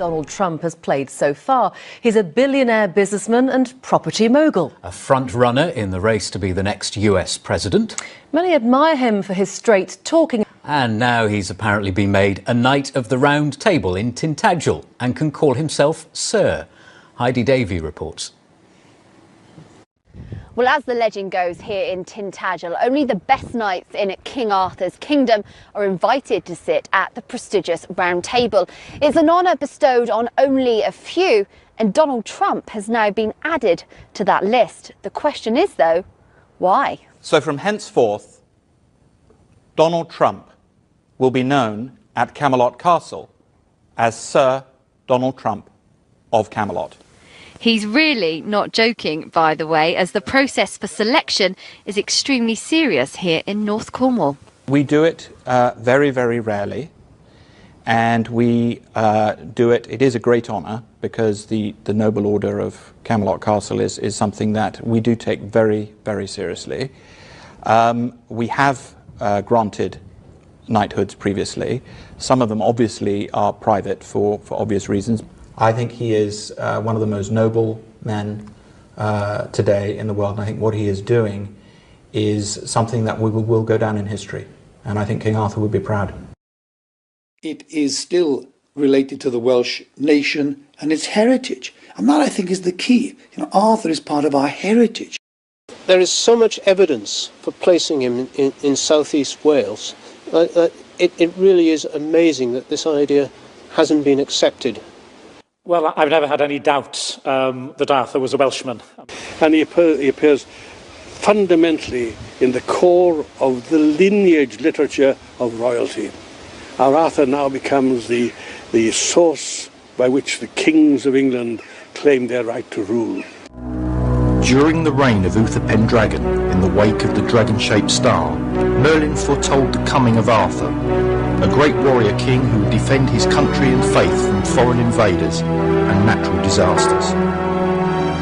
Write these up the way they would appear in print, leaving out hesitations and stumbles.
Donald Trump has played so far. He's a billionaire businessman and property mogul. A front runner in the race to be the next US president. Many admire him for his straight talking. And now he's apparently been made a Knight of the Round Table in Tintagel and can call himself Sir. Heidi Davey reports. Well, as the legend goes here in Tintagel, only the best knights in King Arthur's kingdom are invited to sit at the prestigious Round Table. It's an honour bestowed on only a few, and Donald Trump has now been added to that list. The question is, though, why? So from henceforth, Donald Trump will be known at Camelot Castle as Sir Donald Trump of Camelot. He's really not joking, by the way, as the process for selection is extremely serious here in North Cornwall. We do it very, very rarely, and we do it. It is a great honour because the Noble Order of Camelot Castle is something that we do take very, very seriously. We have granted knighthoods previously. Some of them obviously are private for obvious reasons. I think he is one of the most noble men today in the world, and I think what he is doing is something that will go down in history, and I think King Arthur would be proud. It is still related to the Welsh nation and its heritage, and that I think is the key. You know, Arthur is part of our heritage. There is so much evidence for placing him in southeast Wales. It really is amazing that this idea hasn't been accepted. Well, I've never had any doubt that Arthur was a Welshman. And he appears fundamentally in the core of the lineage literature of royalty. Our Arthur now becomes the source by which the kings of England claim their right to rule. During the reign of Uther Pendragon, in the wake of the dragon-shaped star, Merlin foretold the coming of Arthur, a great warrior king who would defend his country and faith from foreign invaders and natural disasters.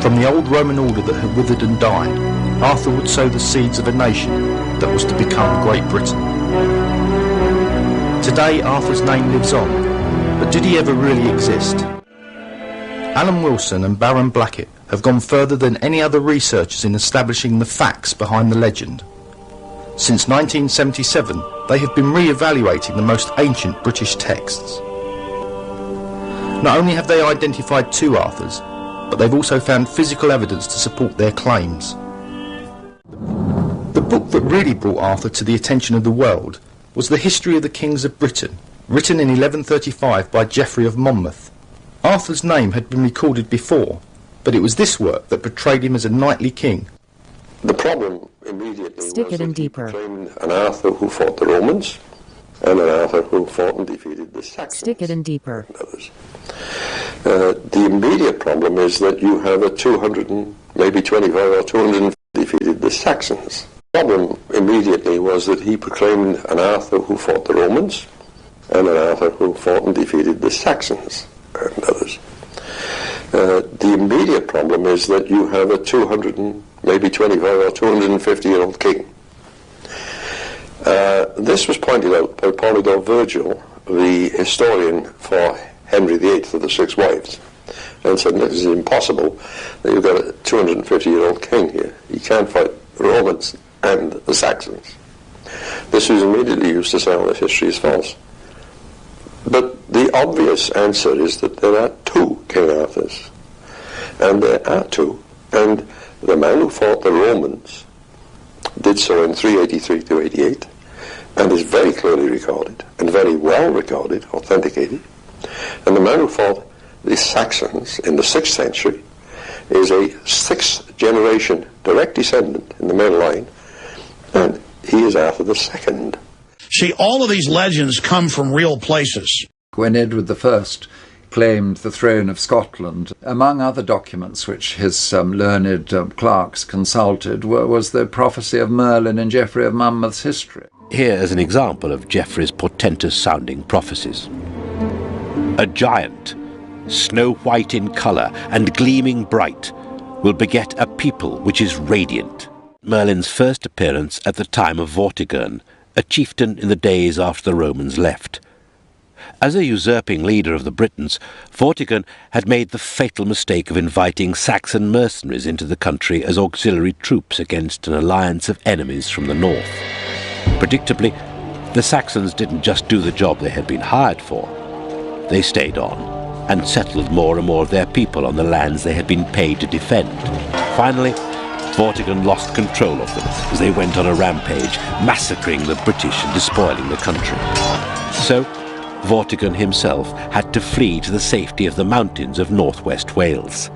From the old Roman order that had withered and died, Arthur would sow the seeds of a nation that was to become Great Britain. Today, Arthur's name lives on, but did he ever really exist? Alan Wilson and Baron Blackett have gone further than any other researchers in establishing the facts behind the legend. Since 1977, they have been re-evaluating the most ancient British texts. Not only have they identified two Arthurs, but they've also found physical evidence to support their claims. The book that really brought Arthur to the attention of the world was The History of the Kings of Britain, written in 1135 by Geoffrey of Monmouth. Arthur's name had been recorded before, but it was this work that portrayed him as a knightly king. The problem immediately Stick it in deeper. Proclaimed an Arthur who fought the Romans and an Arthur who fought and defeated the Saxons. Stick it in deeper. And others. The immediate problem is that you have a 200 and maybe 25 or 200 defeated the Saxons. The problem immediately was that he proclaimed an Arthur who fought the Romans and an Arthur who fought and defeated the Saxons and others. The immediate problem is that you have a 200 and maybe 25 or 250-year-old king. This was pointed out by Polydore Virgil, the historian for Henry VIII of the Six Wives, and said this is impossible that you've got a 250-year-old king here. He can't fight the Romans and the Saxons. This was immediately used to say, oh, this history is false. But the obvious answer is that there are two King Arthurs. And there are two. And the man who fought the Romans did so in 383 to 88, and is very clearly recorded, and very well recorded, authenticated. And the man who fought the Saxons in the 6th century is a 6th generation direct descendant in the male line, and he is Arthur II. See, all of these legends come from real places. When Edward I claimed the throne of Scotland, among other documents which his learned clerks consulted was the prophecy of Merlin in Geoffrey of Monmouth's history. Here is an example of Geoffrey's portentous-sounding prophecies. A giant, snow-white in colour and gleaming bright, will beget a people which is radiant. Merlin's first appearance at the time of Vortigern, a chieftain in the days after the Romans left. As a usurping leader of the Britons, Vortigern had made the fatal mistake of inviting Saxon mercenaries into the country as auxiliary troops against an alliance of enemies from the north. Predictably, the Saxons didn't just do the job they had been hired for. They stayed on and settled more and more of their people on the lands they had been paid to defend. Finally, Vortigern lost control of them as they went on a rampage, massacring the British and despoiling the country. So, Vortigern himself had to flee to the safety of the mountains of northwest Wales.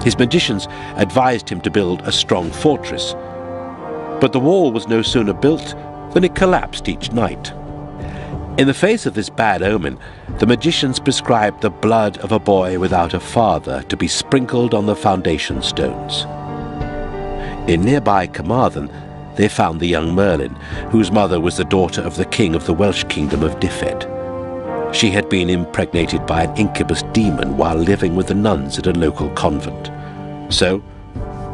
His magicians advised him to build a strong fortress, but the wall was no sooner built than it collapsed each night. In the face of this bad omen, the magicians prescribed the blood of a boy without a father to be sprinkled on the foundation stones. In nearby Carmarthen, they found the young Merlin, whose mother was the daughter of the king of the Welsh kingdom of Dyfed. She had been impregnated by an incubus demon while living with the nuns at a local convent. So,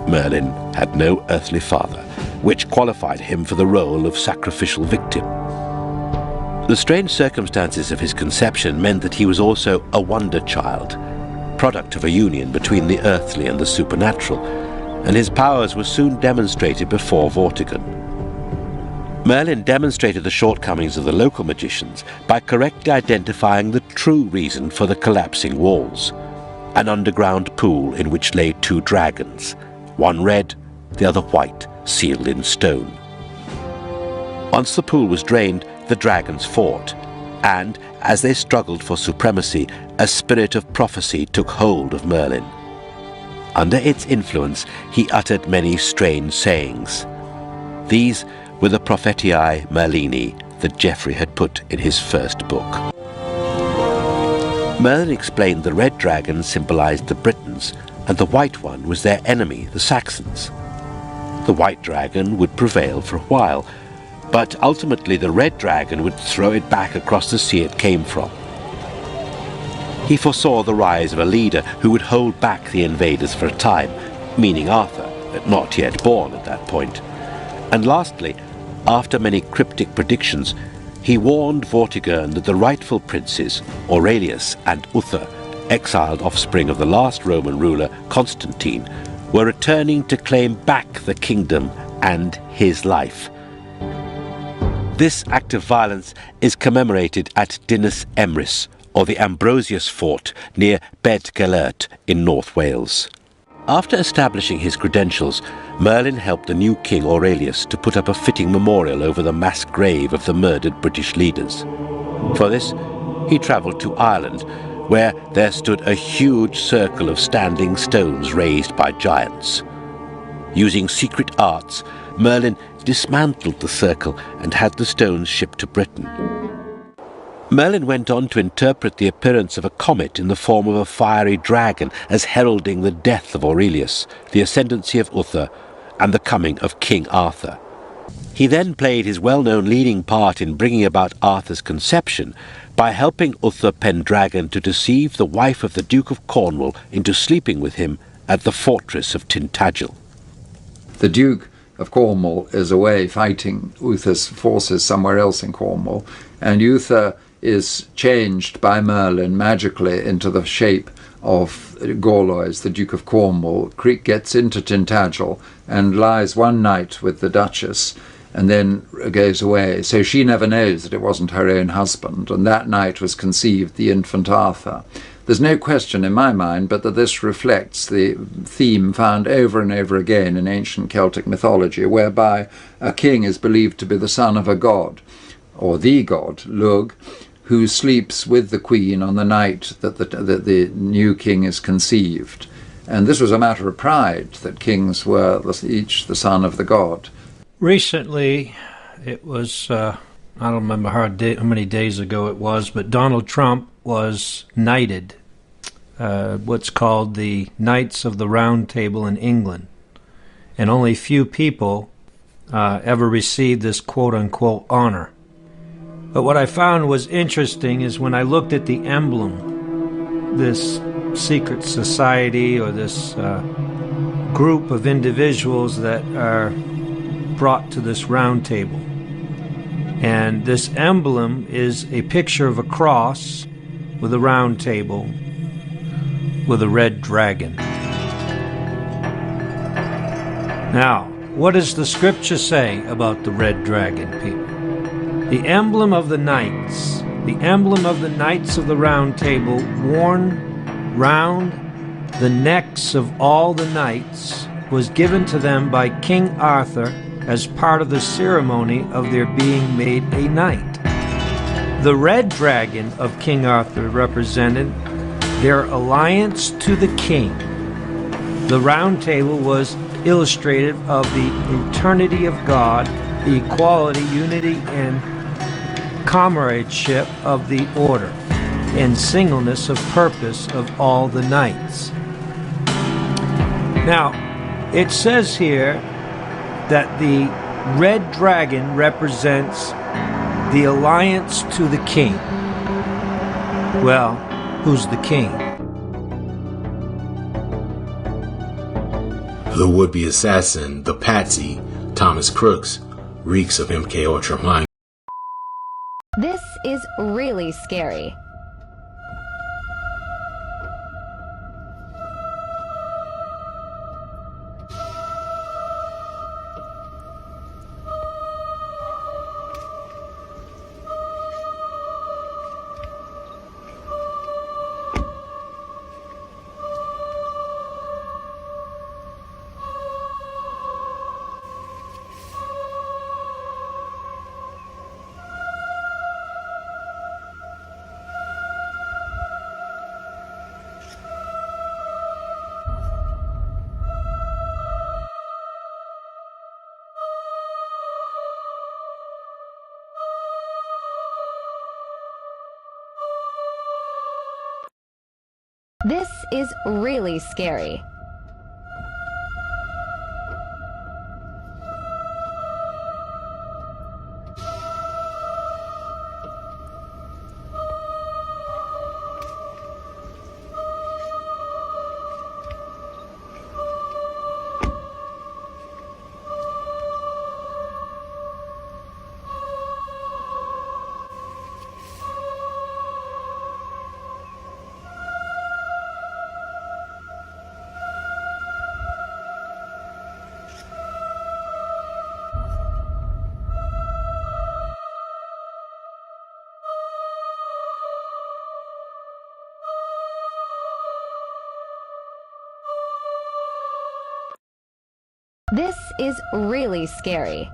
Merlin had no earthly father, which qualified him for the role of sacrificial victim. The strange circumstances of his conception meant that he was also a wonder child, product of a union between the earthly and the supernatural, and his powers were soon demonstrated before Vortigern. Merlin demonstrated the shortcomings of the local magicians by correctly identifying the true reason for the collapsing walls, an underground pool in which lay 2 dragons, one red, the other white, sealed in stone. Once the pool was drained, the dragons fought, and, as they struggled for supremacy, a spirit of prophecy took hold of Merlin. Under its influence, he uttered many strange sayings. These were the Prophetiae Merlini that Geoffrey had put in his first book. Merlin explained the red dragon symbolized the Britons, and the white one was their enemy, the Saxons. The white dragon would prevail for a while, but ultimately the red dragon would throw it back across the sea it came from. He foresaw the rise of a leader who would hold back the invaders for a time, meaning Arthur, but not yet born at that point. And lastly, after many cryptic predictions, he warned Vortigern that the rightful princes, Aurelius and Uther, exiled offspring of the last Roman ruler, Constantine, were returning to claim back the kingdom and his life. This act of violence is commemorated at Dinas Emrys, or the Ambrosius Fort near Bed Gelert in North Wales. After establishing his credentials, Merlin helped the new king Aurelius to put up a fitting memorial over the mass grave of the murdered British leaders. For this, he travelled to Ireland, where there stood a huge circle of standing stones raised by giants. Using secret arts, Merlin dismantled the circle and had the stones shipped to Britain. Merlin went on to interpret the appearance of a comet in the form of a fiery dragon as heralding the death of Aurelius, the ascendancy of Uther, and the coming of King Arthur. He then played his well-known leading part in bringing about Arthur's conception by helping Uther Pendragon to deceive the wife of the Duke of Cornwall into sleeping with him at the fortress of Tintagel. The Duke of Cornwall is away fighting Uther's forces somewhere else in Cornwall, and Uther is changed by Merlin magically into the shape of Gorlois, the Duke of Cornwall. Gets into Tintagel and lies one night with the Duchess and then goes away. So she never knows that it wasn't her own husband, and that night was conceived the infant Arthur. There's no question in my mind but that this reflects the theme found over and over again in ancient Celtic mythology, whereby a king is believed to be the son of a god, or the god, Lugh, who sleeps with the queen on the night that the new king is conceived. And this was a matter of pride, that kings were each the son of the god. Recently, it was, I don't remember how many days ago it was, but Donald Trump was knighted, what's called the Knights of the Round Table in England. And only few people ever received this quote-unquote honor. But what I found was interesting is when I looked at the emblem, this secret society or this group of individuals that are brought to this round table. And this emblem is a picture of a cross with a round table with a red dragon. Now, what does the scripture say about the red dragon, people? The emblem of the knights of the round table, worn round the necks of all the knights, was given to them by King Arthur as part of the ceremony of their being made a knight. The red dragon of King Arthur represented their alliance to the king. The round table was illustrative of the eternity of God, the equality, unity, and comradeship of the order, and singleness of purpose of all the knights. Now, it says here that the red dragon represents the alliance to the king. Well, who's the king? The would-be assassin, the patsy, Thomas Crooks, reeks of MK Ultra mind. This is really scary. This is really scary. This is really scary.